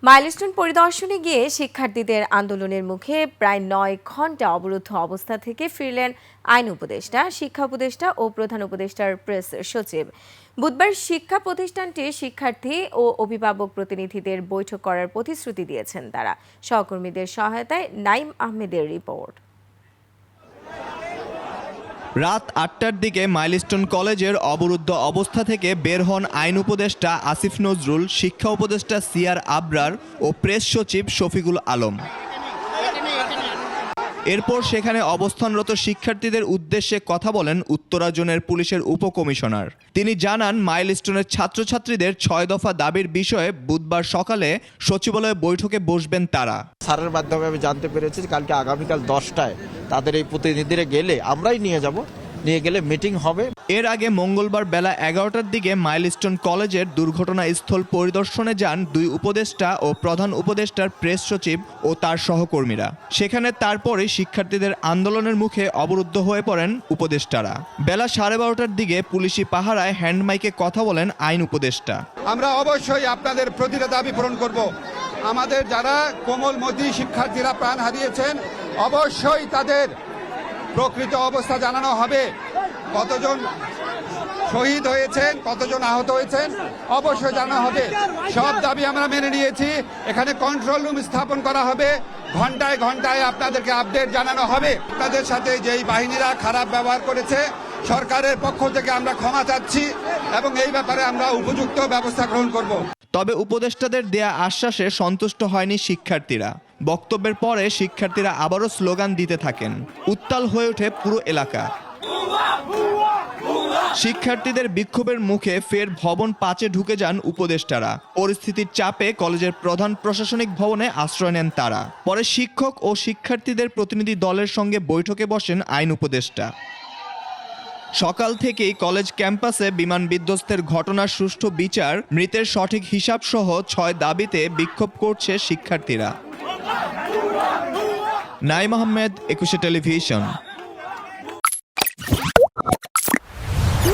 Milestone পরিদর্শনে গিয়ে শিক্ষার্থীদের আন্দোলনের মুখে প্রায় ৯ ঘণ্টা অবরুদ্ধ অবস্থা থেকে ফিরলেন আইন উপদেষ্টা, শিক্ষা উপদেষ্টা ও প্রধান উপদেষ্টার প্রেস সচিব। বুধবার শিক্ষা প্রতিষ্ঠানটির শিক্ষার্থী ও অভিভাবক প্রতিনিধিদের বৈঠক করার প্রতিশ্রুতি দিয়েছেন তারা। সহকর্মীদের সহায়তায় নাইম আহমেদের রিপোর্ট। রাত ৮টার দিকে মাইলস্টোন কলেজের অবরুদ্ধ অবস্থা থেকে বের হন আইন উপদেষ্টা আসিফ নজরুল, শিক্ষা উপদেষ্টা সিআর আবরার ও প্রেস সচিব শফিকুল আলম। এরপর সেখানে অবস্থানরত শিক্ষার্থীদের উদ্দেশ্যে কথা বলেন উত্তরা জোনের পুলিশের উপকমিশনার। তিনি জানান, মাইলস্টোনের ছাত্রছাত্রীদের ৬ দফা দাবির বিষয়ে বুধবার সকালে সচিবালয়ে বৈঠকে বসবেন তারা। স্যারের মাধ্যমে আমি জানতে পেরেছি কালকে আগামীকাল 10টায় তাদের এই প্রতিনিধিরা গেলে আমরাই নিয়ে গেলে মিটিং হবে। এর আগে মঙ্গলবার বেলা 11টার দিকে মাইলস্টোন কলেজের দুর্ঘটনাস্থল পরিদর্শনে যান ২ উপদেষ্টা ও প্রধান উপদেষ্টার প্রেস সচিব ও তার সহকর্মীরা। সেখানে তারপরে শিক্ষার্থীদের আন্দোলনের মুখে অবরুদ্ধ হয়ে পড়েন উপদেষ্টারা। বেলা 12:30টার দিকে পুলিশি পাহারায় হ্যান্ডমাইকে কথা বলেন আইন উপদেষ্টা। আমরা অবশ্যই আপনাদের প্রতিটা দাবি পূরণ করব। আমাদের যারা কোমলমতি শিক্ষার্থীরা প্রাণ হারিয়েছেন, অবশ্যই তাদের প্রকৃত অবস্থা জানানো হবে। কতজন শহীদ হয়েছেন, কতজন আহত হয়েছেন, অবশ্যই জানানো হবে। সব দাবি আমরা মেনে নিয়েছি। এখানে কন্ট্রোল রুম স্থাপন করা হবে। ঘন্টায় ঘন্টায় আপনাদেরকে আপডেট জানানো হবে। আপনাদের সাথে যেই বাহিনীরা খারাপ ব্যবহার করেছে, সরকারের পক্ষ থেকে আমরা ক্ষমা চাচ্ছি এবং এই ব্যাপারে আমরা উপযুক্ত ব্যবস্থা গ্রহণ করব। তবে উপদেষ্টাদের দেয়া আশ্বাসে সন্তুষ্ট হয়নি শিক্ষার্থীরা। বক্তব্যের পরে শিক্ষার্থীরা আবারও স্লোগান দিতে থাকেন। উত্তাল হয়ে ওঠে পুরো এলাকা। শিক্ষার্থীদের বিক্ষোভের মুখে ফের ভবন ৫-এ ঢুকে যান উপদেষ্টারা। পরিস্থিতির চাপে কলেজের প্রধান প্রশাসনিক ভবনে আশ্রয় নেন তারা। পরে শিক্ষক ও শিক্ষার্থীদের প্রতিনিধি দলের সঙ্গে বৈঠকে বসেন আইন উপদেষ্টা। সকাল থেকেই কলেজ ক্যাম্পাসে বিমান বিধ্বস্তের ঘটনার সুষ্ঠু বিচার, মৃতের সঠিক হিসাব সহ ৬ দাবিতে বিক্ষোভ করছে শিক্ষার্থীরা। নাইম আহমেদ, ২১ টেলিভিশন।